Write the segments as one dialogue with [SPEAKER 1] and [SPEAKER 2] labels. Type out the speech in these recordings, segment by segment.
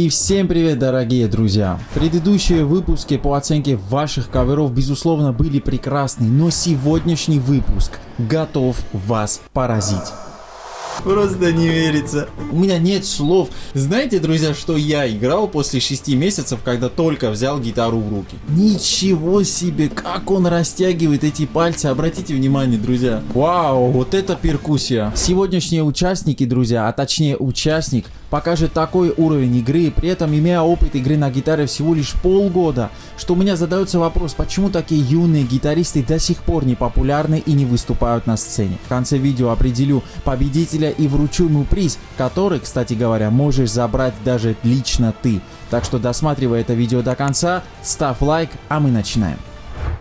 [SPEAKER 1] И всем привет, дорогие друзья! Предыдущие выпуски по оценке ваших каверов безусловно были прекрасны, но сегодняшний выпуск готов вас поразить. Просто не верится. У меня нет слов. Знаете, друзья, что я играл после 6 месяцев, когда только взял гитару в руки? Ничего себе, как он растягивает эти пальцы. Обратите внимание, друзья. Вау, вот это перкуссия. Сегодняшние участники, друзья, а точнее участник, покажет такой уровень игры, при этом имея опыт игры на гитаре всего лишь полгода, что у меня задается вопрос, почему такие юные гитаристы до сих пор не популярны и не выступают на сцене. В конце видео определю победителя и вручу ему приз, который, кстати говоря, можешь забрать даже лично ты. Так что досматривай это видео до конца, ставь лайк, а мы начинаем.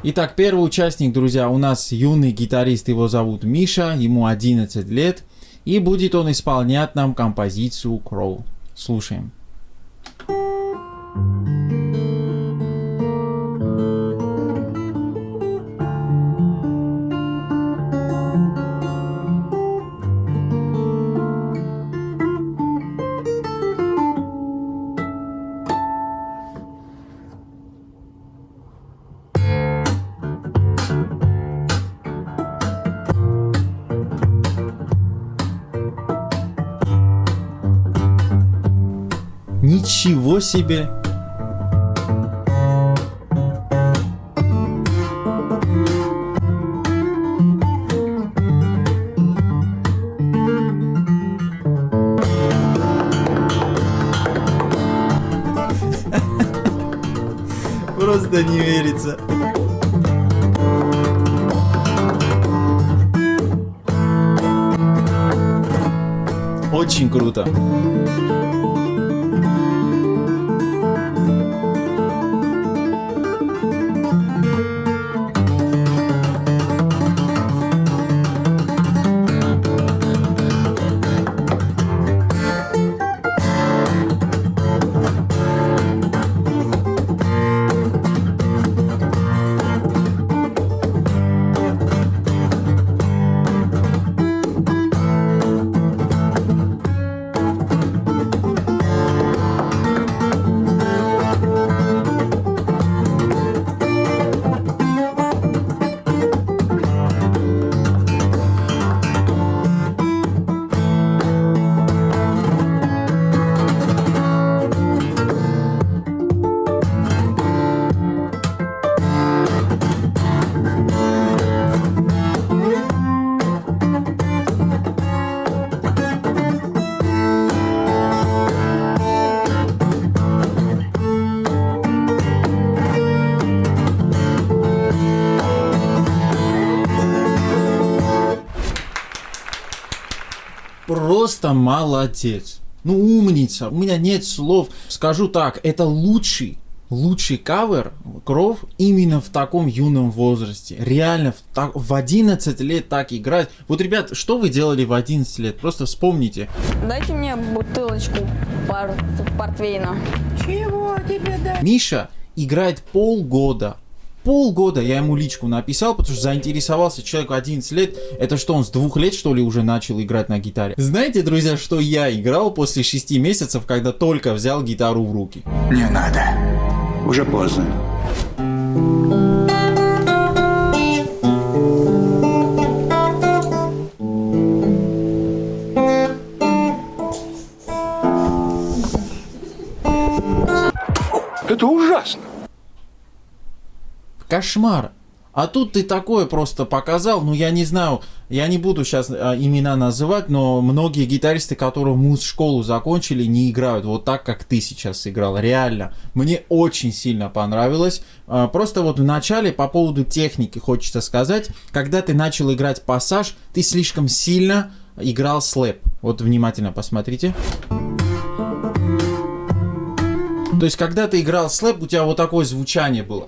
[SPEAKER 1] Итак, первый участник, друзья, у нас юный гитарист, его зовут Миша, ему 11 лет. И будет он исполнять нам композицию Crow. Слушаем. Ничего себе! Просто не верится. Очень круто. Просто молодец. Ну умница. У меня нет слов. Скажу так, это лучший кавер Crow именно в таком юном возрасте. Реально в 11 лет так играть. Вот, ребят, что вы делали в 11 лет? Просто вспомните.
[SPEAKER 2] Дайте мне бутылочку портвейна.
[SPEAKER 3] Чего тебе дать?
[SPEAKER 1] Миша играет полгода. Полгода я ему личку написал, потому что заинтересовался человек 11 лет. Это что, он с 2 лет, что ли, уже начал играть на гитаре? Знаете, друзья, что я играл после 6 месяцев, когда только взял гитару в руки?
[SPEAKER 4] Не надо. Уже поздно. Это ужасно.
[SPEAKER 1] Кошмар. А тут ты такое просто показал, ну я не знаю, я не буду сейчас имена называть, но многие гитаристы, которые муз-школу закончили, не играют вот так, как ты сейчас сыграл. Реально. Мне очень сильно понравилось. Просто вот в начале по поводу техники хочется сказать, когда ты начал играть пассаж, ты слишком сильно играл слэп. Вот внимательно посмотрите. То есть когда ты играл слэп, у тебя вот такое звучание было.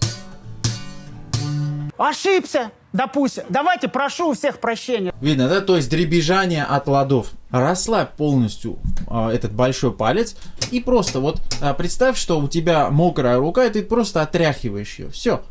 [SPEAKER 3] Ошибся, допустим. Давайте, прошу у всех прощения.
[SPEAKER 1] Видно, да? То есть дребезжание от ладов. Расслабь полностью этот большой палец и просто вот представь, что у тебя мокрая рука, и ты просто отряхиваешь ее. Все.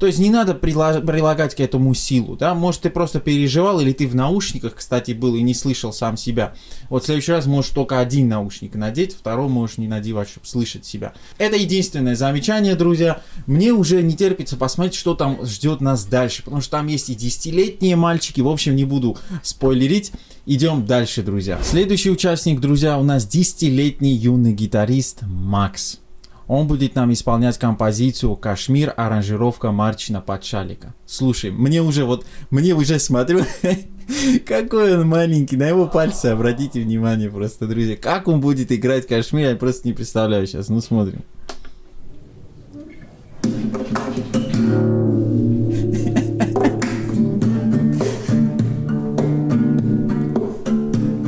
[SPEAKER 1] То есть не надо прилагать к этому силу, да, может ты просто переживал, или ты в наушниках, кстати, был и не слышал сам себя. Вот в следующий раз можешь только один наушник надеть, второй можешь не надевать, чтобы слышать себя. Это единственное замечание, друзья. Мне уже не терпится посмотреть, что там ждет нас дальше, потому что там есть и 10-летние мальчики, в общем, не буду спойлерить. Идем дальше, друзья. Следующий участник, друзья, у нас 10-летний юный гитарист Макс. Он будет нам исполнять композицию «Кашмир», аранжировка Марчина Подшалика. Слушай, мне уже смотрю, какой он маленький, на его пальцы обратите внимание просто, друзья. Как он будет играть «Кашмир», я просто не представляю сейчас, ну смотрим.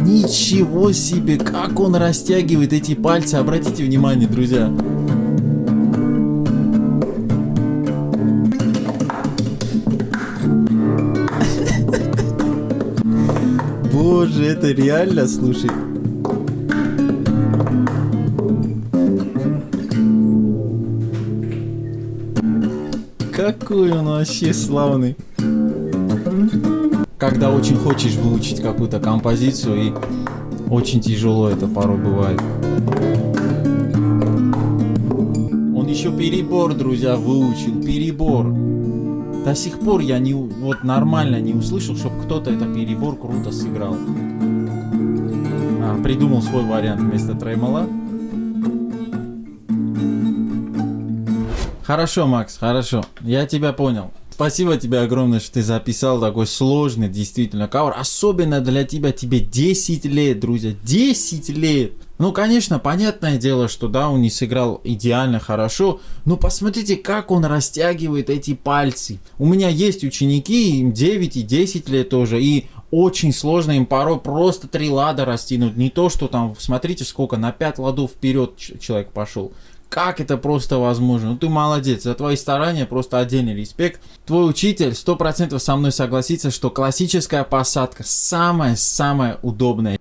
[SPEAKER 1] Ничего себе, как он растягивает эти пальцы, обратите внимание, друзья. Боже, это реально, слушай. Какой он вообще славный. Когда очень хочешь выучить какую-то композицию, и очень тяжело это порой бывает. Он еще перебор, друзья, выучил. Перебор. До сих пор я нормально не услышал, чтобы кто-то это перебор круто сыграл. Придумал свой вариант вместо тремола. Хорошо, Макс, хорошо. Я тебя понял. Спасибо тебе огромное, что ты записал такой сложный, действительно, кавер. Особенно для тебя, тебе 10 лет, друзья, 10 лет. Ну, конечно, понятное дело, что да, он не сыграл идеально хорошо, но посмотрите, как он растягивает эти пальцы. У меня есть ученики, им 9 и 10 лет тоже, и очень сложно им порой просто 3 лада растянуть. Не то, что там, смотрите, сколько, на 5 ладов вперед человек пошел. Как это просто возможно? Ну ты молодец, за твои старания просто отдельный респект. Твой учитель 100% со мной согласится, что классическая посадка самая удобная.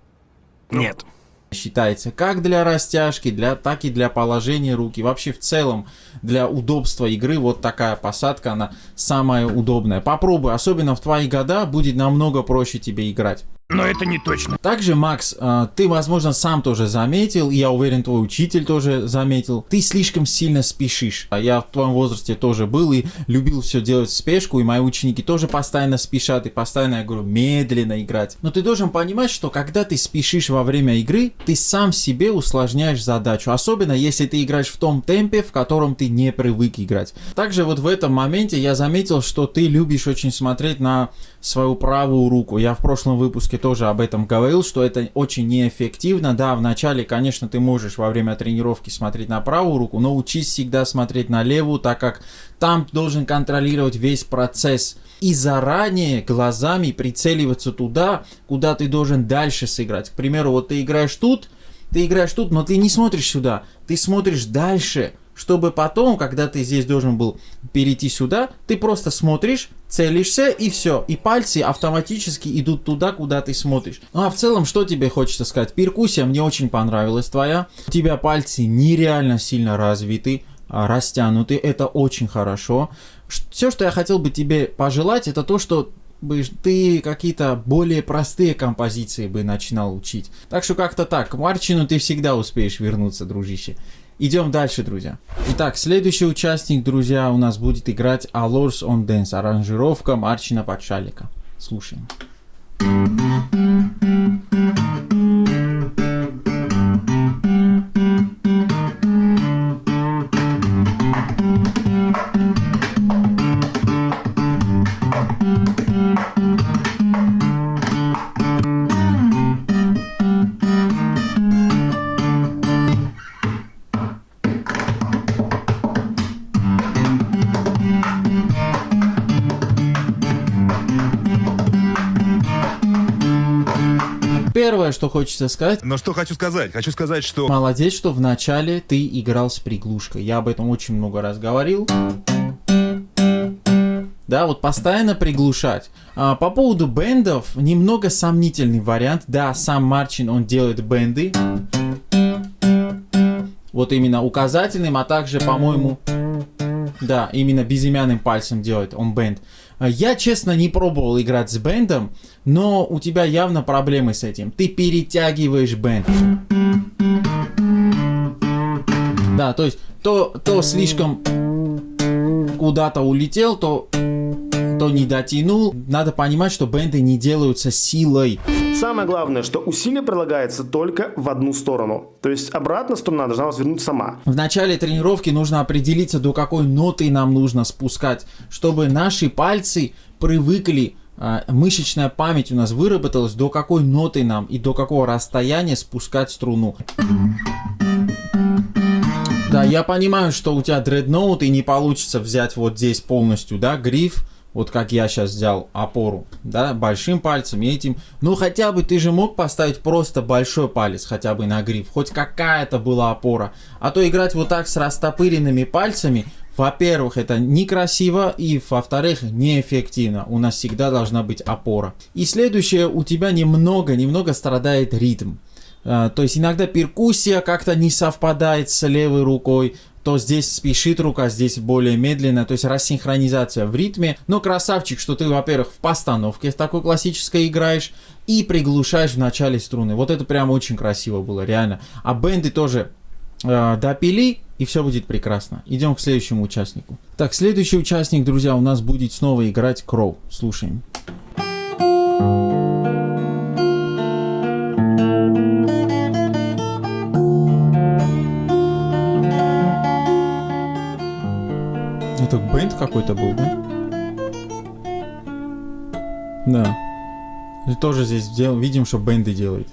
[SPEAKER 4] Нет.
[SPEAKER 1] Считается как для растяжки, так и для положения руки. Вообще в целом для удобства игры вот такая посадка, она самая удобная. Попробуй, особенно в твои года будет намного проще тебе играть.
[SPEAKER 4] Но это не точно.
[SPEAKER 1] Также, Макс, ты, возможно, сам тоже заметил, и я уверен, твой учитель тоже заметил, ты слишком сильно спешишь. Я в твоем возрасте тоже был и любил все делать в спешку, и мои ученики тоже постоянно спешат, и постоянно, я говорю, медленно играть. Но ты должен понимать, что когда ты спешишь во время игры, ты сам себе усложняешь задачу, особенно если ты играешь в том темпе, в котором ты не привык играть. Также вот в этом моменте я заметил, что ты любишь очень смотреть на свою правую руку. Я в прошлом выпуске тоже об этом говорил, что это очень неэффективно. Да, вначале, конечно, ты можешь во время тренировки смотреть на правую руку, но учись всегда смотреть на левую, так как там ты должен контролировать весь процесс и заранее глазами прицеливаться туда, куда ты должен дальше сыграть. К примеру, вот ты играешь тут, но ты не смотришь сюда, ты смотришь дальше, чтобы потом, когда ты здесь должен был перейти сюда, ты просто смотришь, целишься и все. И пальцы автоматически идут туда, куда ты смотришь. Ну а в целом, что тебе хочется сказать? Перкуссия мне очень понравилась твоя. У тебя пальцы нереально сильно развиты, растянуты. Это очень хорошо. Все, что я хотел бы тебе пожелать, это то, что ты какие-то более простые композиции бы начинал учить. Так что как-то так. К Марчину ты всегда успеешь вернуться, дружище. Идем дальше, друзья. Итак, следующий участник, друзья, у нас будет играть Allures on Dance, аранжировка Марчина Подшалика. Слушаем. Первое, что хочется сказать.
[SPEAKER 5] Но что хочу сказать? Хочу сказать, что...
[SPEAKER 1] Молодец, что вначале ты играл с приглушкой. Я об этом очень много раз говорил. Да, вот постоянно приглушать. По поводу бендов, немного сомнительный вариант. Да, сам Марчин, он делает бенды. Вот именно указательным, а также, по-моему, да, именно безымянным пальцем делает он бенд. Я, честно, не пробовал играть с бендом, но у тебя явно проблемы с этим. Ты перетягиваешь бенд. Да, то есть, то слишком куда-то улетел, то не дотянул. Надо понимать, что бенды не делаются силой.
[SPEAKER 6] Самое главное, что усилие прилагается только в одну сторону. То есть обратно струна должна развернуть сама.
[SPEAKER 1] В начале тренировки нужно определиться, до какой ноты нам нужно спускать, чтобы наши пальцы привыкли, мышечная память у нас выработалась, до какой ноты нам и до какого расстояния спускать струну. Да, я понимаю, что у тебя дредноут и не получится взять вот здесь полностью, да, гриф, вот как я сейчас взял опору, да, большим пальцем и этим. Ну, хотя бы ты же мог поставить просто большой палец хотя бы на гриф, хоть какая-то была опора. А то играть вот так с растопыренными пальцами, во-первых, это некрасиво, и, во-вторых, неэффективно. У нас всегда должна быть опора. И следующее, у тебя немного страдает ритм. То есть иногда перкуссия как-то не совпадает с левой рукой, то здесь спешит рука, здесь более медленно, то есть рассинхронизация в ритме. Но красавчик, что ты, во-первых, в постановке в такой классической играешь и приглушаешь в начале струны. Вот это прям очень красиво было, реально. А бенды тоже допили, и все будет прекрасно. Идем к следующему участнику. Так, следующий участник, друзья, у нас будет снова играть Кроу. Слушаем. Это бенд какой-то был, да? Да. И тоже здесь видим, что бенды делает.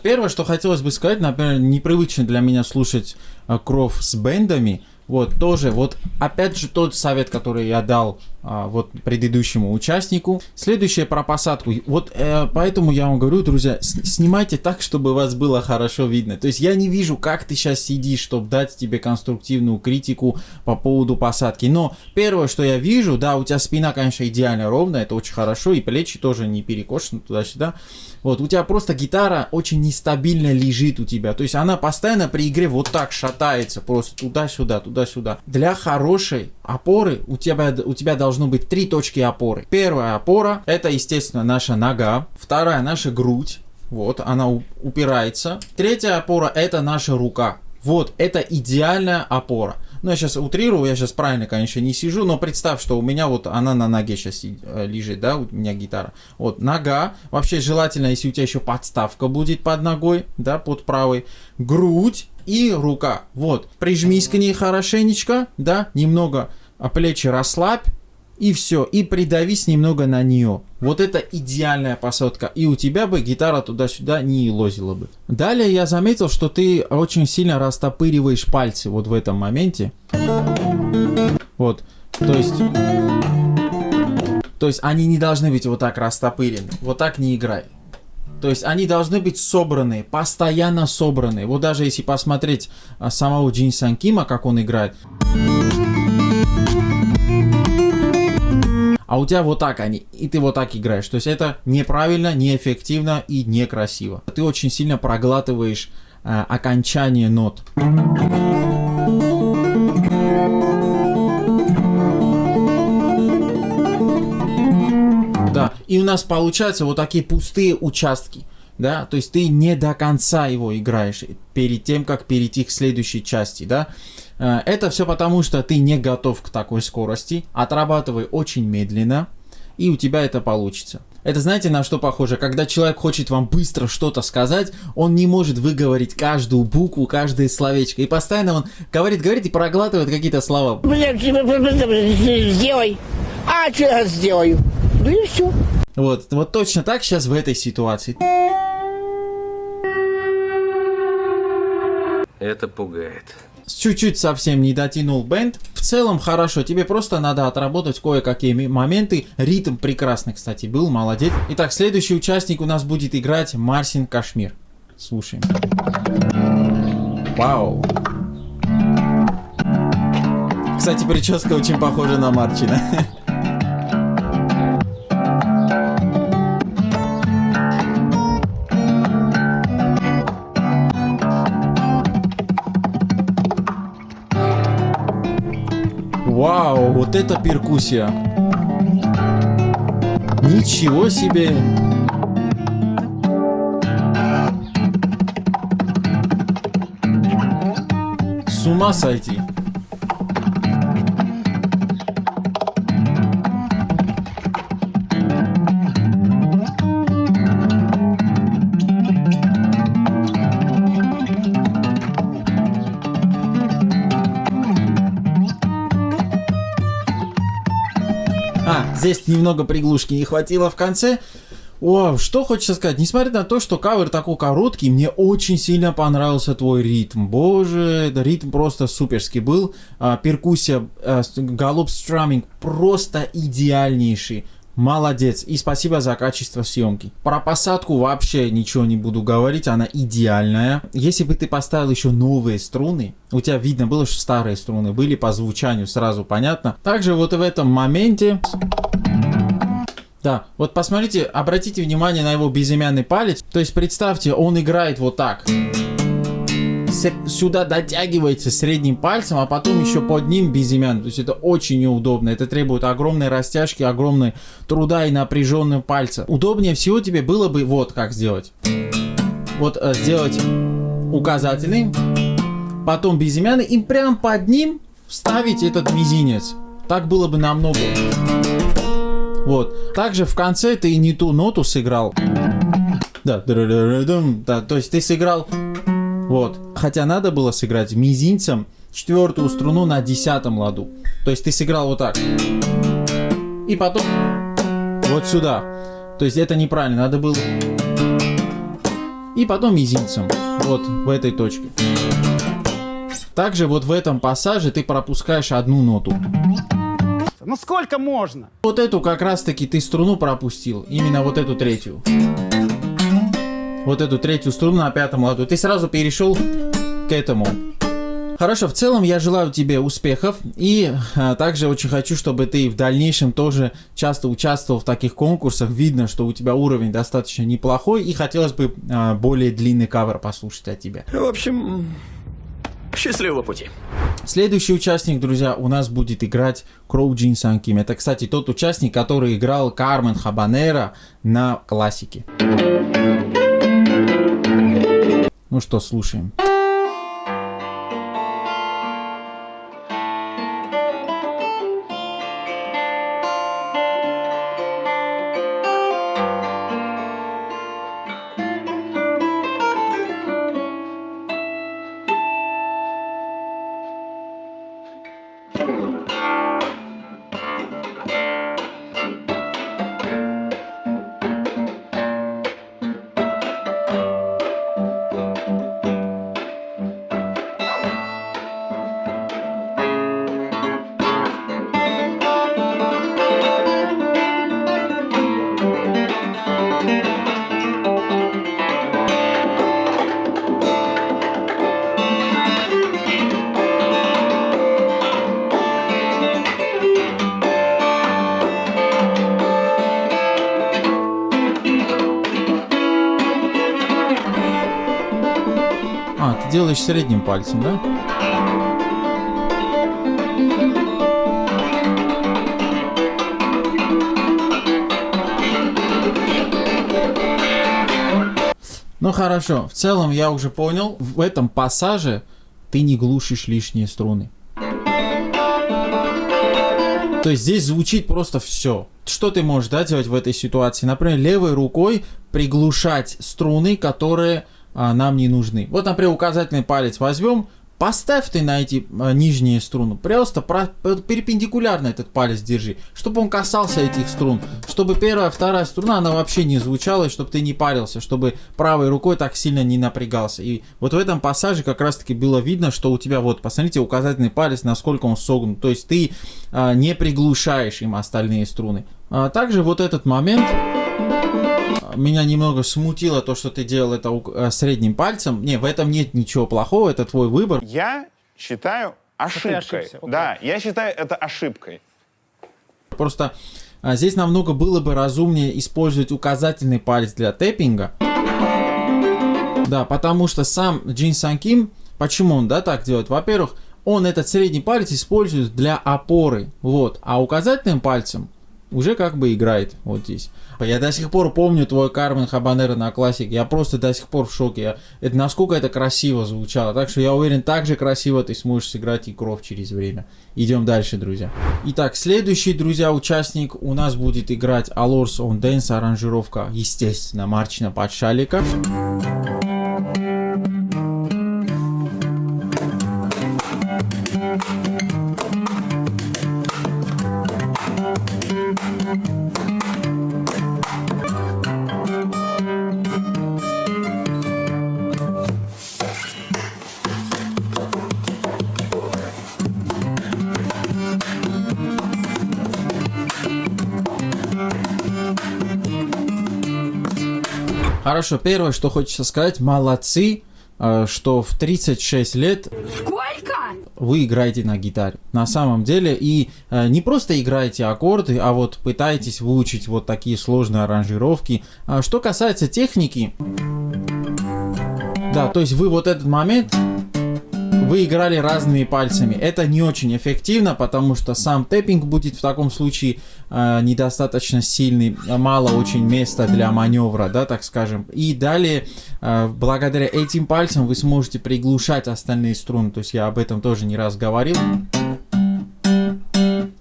[SPEAKER 1] Первое, что хотелось бы сказать, например, непривычно для меня слушать Кров с бендами. Вот, тоже, вот, опять же, тот совет, который я дал вот предыдущему участнику. Следующее про посадку. Вот, поэтому я вам говорю, друзья, снимайте так, чтобы вас было хорошо видно. То есть я не вижу, как ты сейчас сидишь, чтобы дать тебе конструктивную критику по поводу посадки. Но первое, что я вижу, да, у тебя спина, конечно, идеально ровная, это очень хорошо, и плечи тоже не перекошены туда-сюда. Вот, у тебя просто гитара очень нестабильно лежит у тебя. То есть она постоянно при игре вот так шатается, просто туда-сюда, туда-сюда. Для хорошей опоры у тебя должно быть 3 точки опоры. Первая опора — это, естественно, наша нога. Вторая — наша грудь. Вот, она упирается. Третья опора — это наша рука. Вот, это идеальная опора. Ну, я сейчас утрирую, я сейчас правильно, конечно, не сижу, но представь, что у меня вот она на ноге сейчас лежит, да, у меня гитара. Вот, нога. Вообще желательно, если у тебя еще подставка будет под ногой, да, под правой. Грудь и рука. Вот, прижмись к ней хорошенечко, да, немного плечи расслабь. И все, и придавись немного на нее. Вот это идеальная посадка. И у тебя бы гитара туда-сюда не лозила бы. Далее я заметил, что ты очень сильно растопыриваешь пальцы вот в этом моменте. Вот, то есть они не должны быть вот так растопырены. Вот так не играй. То есть они должны быть собраны, постоянно собраны. Вот даже если посмотреть самого Джин Сан Кима, как он играет. А у тебя вот так они, и ты вот так играешь. То есть это неправильно, неэффективно и некрасиво. Ты очень сильно проглатываешь окончание нот. Да, и у нас получаются вот такие пустые участки. Да, то есть ты не до конца его играешь перед тем, как перейти к следующей части, да. Это все потому, что ты не готов к такой скорости. Отрабатывай очень медленно, и у тебя это получится. Это знаете, на что похоже? Когда человек хочет вам быстро что-то сказать, он не может выговорить каждую букву, каждое словечко. И постоянно он говорит и проглатывает какие-то слова.
[SPEAKER 7] Сделай. А что я сделаю? Да и все.
[SPEAKER 1] Вот точно так сейчас в этой ситуации.
[SPEAKER 8] Это пугает.
[SPEAKER 1] Чуть-чуть совсем не дотянул бенд. В целом хорошо, тебе просто надо отработать кое-какие моменты. Ритм прекрасный, кстати, был, молодец. Итак, следующий участник у нас будет играть Марсин Кашмир. Слушаем. Вау. Кстати, прическа очень похожа на Марчина. Вау, вот это перкуссия. Ничего себе. С ума сойти. Здесь немного приглушки не хватило в конце. О, что хочется сказать. Несмотря на то, что кавер такой короткий, мне очень сильно понравился твой ритм. Боже, ритм просто суперский был. Перкуссия, галоп страминг просто идеальнейший. Молодец. И спасибо за качество съемки. Про посадку вообще ничего не буду говорить. Она идеальная. Если бы ты поставил еще новые струны, у тебя видно было, что старые струны были по звучанию сразу понятно. Также вот в этом моменте... Да, вот посмотрите, обратите внимание на его безымянный палец. То есть представьте, он играет вот так. Сюда дотягивается средним пальцем, а потом еще под ним безымянный. То есть это очень неудобно. Это требует огромной растяжки, огромной труда и напряженного пальца. Удобнее всего тебе было бы вот как сделать. Вот сделать указательный, потом безымянный и прям под ним вставить этот мизинец. Так было бы намного. Вот. Также в конце ты не ту ноту сыграл. Да, то есть ты сыграл вот. Хотя надо было сыграть мизинцем четвертую струну на 10-м ладу. То есть ты сыграл вот так. И потом вот сюда. То есть это неправильно. Надо было... И потом мизинцем. Вот в этой точке. Также вот в этом пассаже ты пропускаешь одну ноту.
[SPEAKER 3] Ну сколько можно?
[SPEAKER 1] Вот эту как раз таки ты струну пропустил. Именно вот эту третью. Вот эту третью струну на 5-м ладу. Ты сразу перешел к этому. Хорошо, в целом я желаю тебе успехов. И также очень хочу, чтобы ты в дальнейшем тоже часто участвовал в таких конкурсах. Видно, что у тебя уровень достаточно неплохой. И хотелось бы более длинный кавер послушать от тебя.
[SPEAKER 8] В общем, счастливого пути.
[SPEAKER 1] Следующий участник, друзья, у нас будет играть Кроуджин Санким. Это, кстати, тот участник, который играл Кармен Хабанера на классике. Ну что, слушаем. Ты делаешь средним пальцем, да? Ну хорошо, в целом я уже понял, в этом пассаже ты не глушишь лишние струны. То есть здесь звучит просто все. Что ты можешь, да, делать в этой ситуации? Например, левой рукой приглушать струны, которые нам не нужны. Вот, например, указательный палец возьмем, поставь ты на эти нижние струны. Просто перпендикулярно этот палец держи, чтобы он касался этих струн. Чтобы первая, вторая струна, она вообще не звучала, и чтобы ты не парился, чтобы правой рукой так сильно не напрягался. И вот в этом пассаже как раз таки было видно, что у тебя, вот, посмотрите, указательный палец, насколько он согнут. То есть ты не приглушаешь им остальные струны. Также вот этот момент... Меня немного смутило то, что ты делал это средним пальцем. Не, в этом нет ничего плохого, это твой выбор.
[SPEAKER 9] Я считаю ошибкой.
[SPEAKER 3] ошибся, окей.
[SPEAKER 9] Да, я считаю это ошибкой.
[SPEAKER 1] Просто здесь намного было бы разумнее использовать указательный палец для тэппинга. Да, потому что сам Джин Сан Ким, почему он, да, так делает? Во-первых, он этот средний палец использует для опоры, вот, а указательным пальцем уже как бы играет вот здесь. Я до сих пор помню твой Кармен Хабанера на классике. Я просто до сих пор в шоке. Насколько это красиво звучало. Так что я уверен, так же красиво ты сможешь сыграть и Кров через время. Идем дальше, друзья. Итак, следующий, друзья, участник у нас будет играть Allures on Dance. Аранжировка, естественно, Марчина Подшалика. Хорошо, первое, что хочется сказать, молодцы, что в 36 лет вы играете на гитаре. На самом деле, и не просто играете аккорды, а вот пытаетесь выучить вот такие сложные аранжировки. Что касается техники, да, то есть вы вот этот момент... Вы играли разными пальцами. Это не очень эффективно, потому что сам тэппинг будет в таком случае недостаточно сильный. Мало очень места для маневра, да, так скажем. И далее, благодаря этим пальцам вы сможете приглушать остальные струны. То есть я об этом тоже не раз говорил.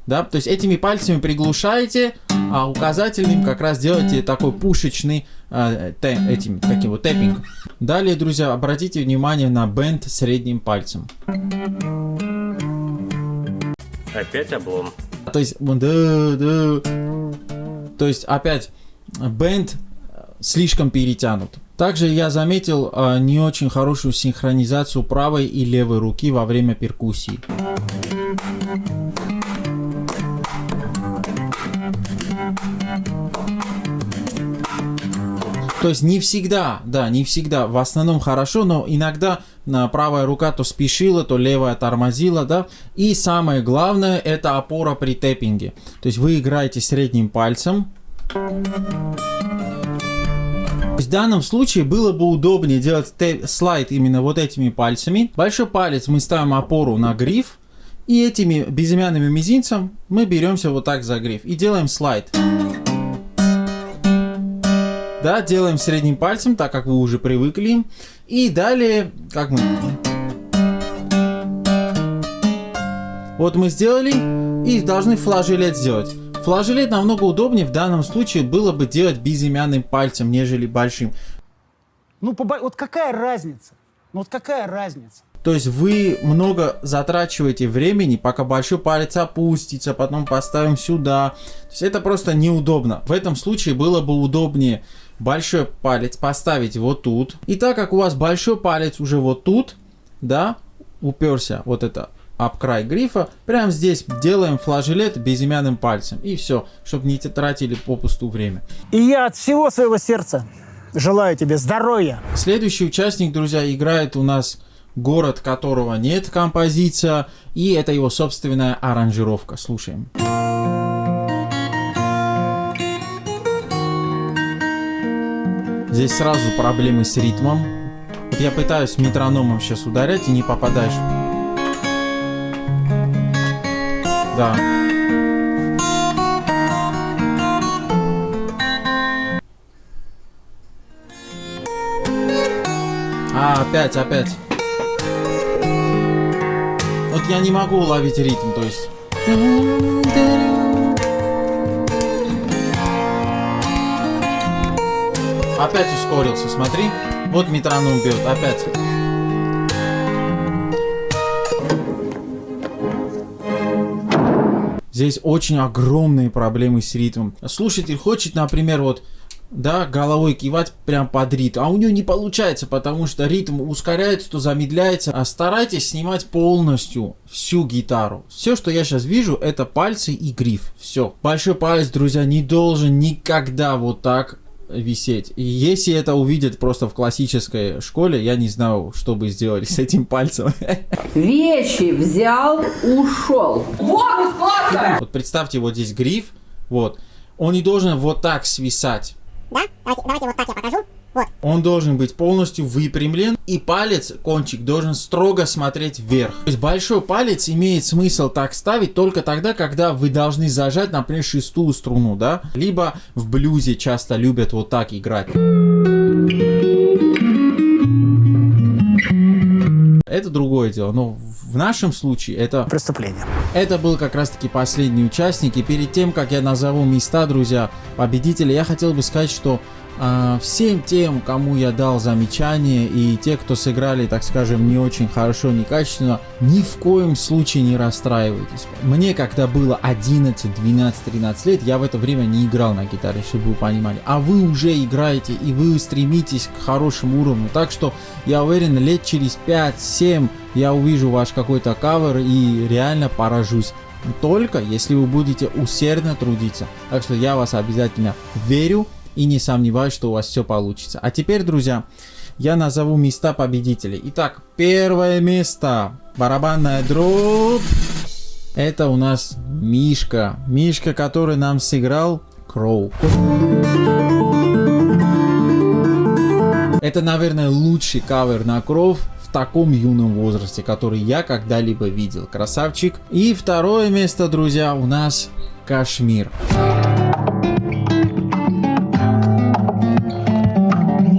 [SPEAKER 1] Да, то есть этими пальцами приглушаете, а указательным как раз делаете такой пушечный таким вот тэппинг. Далее, друзья, обратите внимание на бенд средним пальцем.
[SPEAKER 8] Опять облом.
[SPEAKER 1] То есть, то есть опять бенд слишком перетянут. Также я заметил не очень хорошую синхронизацию правой и левой руки во время перкуссии. То есть не всегда, да, не всегда, в основном хорошо, но иногда правая рука то спешила, то левая тормозила, да. И самое главное, это опора при тэппинге. То есть вы играете средним пальцем. В данном случае было бы удобнее делать слайд именно вот этими пальцами. Большой палец мы ставим опору на гриф. И этими безымянным мизинцем мы беремся вот так за гриф и делаем слайд. Да, делаем средним пальцем, так как вы уже привыкли. И далее, как мы... Вот мы сделали и должны флажолет сделать. Флажолет намного удобнее в данном случае было бы делать безымянным пальцем, нежели большим.
[SPEAKER 3] Ну, вот какая разница? Ну, вот какая разница?
[SPEAKER 1] То есть вы много затрачиваете времени, пока большой палец опустится, потом поставим сюда. То есть это просто неудобно. В этом случае было бы удобнее большой палец поставить вот тут. И так как у вас большой палец уже вот тут, да, уперся вот это об край грифа, прямо здесь делаем флажолет безымянным пальцем. И все, чтобы не тратили попусту время.
[SPEAKER 3] И я от всего своего сердца желаю тебе здоровья.
[SPEAKER 1] Следующий участник, друзья, играет у нас город, которого нет композиция, и это его собственная аранжировка. Слушаем. Здесь сразу проблемы с ритмом. Вот я пытаюсь метрономом сейчас ударять и не попадаешь. Да. я не могу уловить ритм, то есть... Опять ускорился, смотри. Вот метроном бьет, опять. Здесь очень огромные проблемы с ритмом. Слушатель хочет, например, вот, да, головой кивать прям под ритм, а у него не получается, потому что ритм ускоряется, то замедляется. А старайтесь снимать полностью всю гитару. Все, что я сейчас вижу, это пальцы и гриф. Все. Большой палец, друзья, не должен никогда вот так висеть. И если это увидят просто в классической школе, я не знаю, что бы сделали с этим пальцем.
[SPEAKER 10] Вещи взял, ушел. Вон из класса!
[SPEAKER 1] Вот представьте, вот здесь гриф, вот. Он не должен вот так свисать.
[SPEAKER 11] Да? Давайте вот так я покажу. Вот.
[SPEAKER 1] Он должен быть полностью выпрямлен, и палец, кончик, должен строго смотреть вверх. То есть большой палец имеет смысл так ставить только тогда, когда вы должны зажать, например, шестую струну, да? Либо в блюзе часто любят вот так играть. Это другое дело, но в нашем случае это
[SPEAKER 3] Преступление.
[SPEAKER 1] Это был как раз таки последний участник, и перед тем, как я назову места, друзья, победителя, я хотел бы сказать, что всем тем, кому я дал замечания, и те, кто сыграли, так скажем, не очень хорошо, некачественно, ни в коем случае не расстраивайтесь. Мне, когда было 11, 12, 13 лет, я в это время не играл на гитаре, чтобы вы понимали. А вы уже играете, и вы стремитесь к хорошему уровню. Так что я уверен, лет через 5-7 я увижу ваш какой-то кавер и реально поражусь. Только если вы будете усердно трудиться. Так что я вас обязательно верю и не сомневаюсь, что у вас все получится. А теперь, друзья, я назову места победителей. Итак, первое место. Барабанная дробь. Это у нас Мишка. Мишка, который нам сыграл Crow. Это, наверное, лучший кавер на Crow в таком юном возрасте, который я когда-либо видел. Красавчик. И второе место, друзья, у нас Кашмир.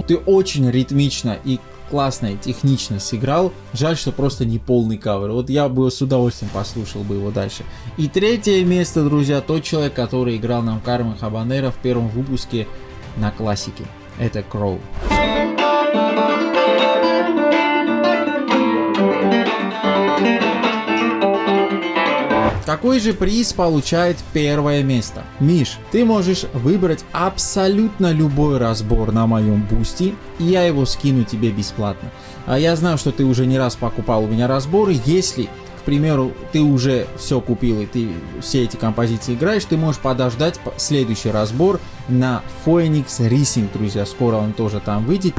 [SPEAKER 1] Ты очень ритмично и классно и технично сыграл. Жаль, что просто не полный кавер. Вот я бы с удовольствием послушал бы его дальше. И третье место, друзья, тот человек, который играл нам Кармен Хабанера в первом выпуске на классике. Это Crow. Какой же приз получает первое место? Миш, ты можешь выбрать абсолютно любой разбор на моем бусти, и я его скину тебе бесплатно. А я знаю, что ты уже не раз покупал у меня разборы. Если, к примеру, ты уже все купил и ты все эти композиции играешь, ты можешь подождать следующий разбор на Phoenix Rising, друзья. Скоро он тоже там выйдет.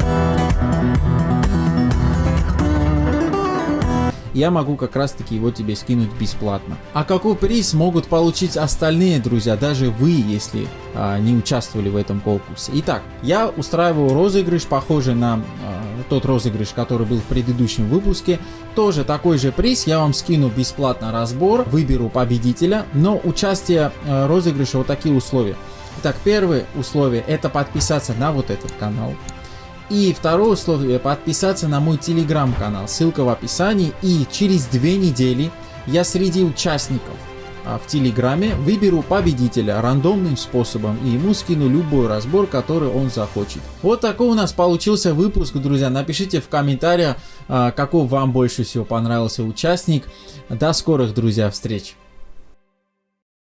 [SPEAKER 1] Я могу как раз таки его тебе скинуть бесплатно. А какой приз могут получить остальные, друзья, даже вы, если не участвовали в этом конкурсе? Итак, я устраиваю розыгрыш, похожий на тот розыгрыш, который был в предыдущем выпуске. Тоже такой же приз, я вам скину бесплатно разбор, выберу победителя, но участие розыгрыша вот такие условия. Итак, первое условие — это подписаться на вот этот канал. И второе условие — подписаться на мой телеграм-канал, ссылка в описании. И через 2 недели я среди участников в телеграме выберу победителя рандомным способом и ему скину любой разбор, который он захочет. Вот такой у нас получился выпуск, друзья. Напишите в комментариях, какой вам больше всего понравился участник. До скорых, друзья, встреч!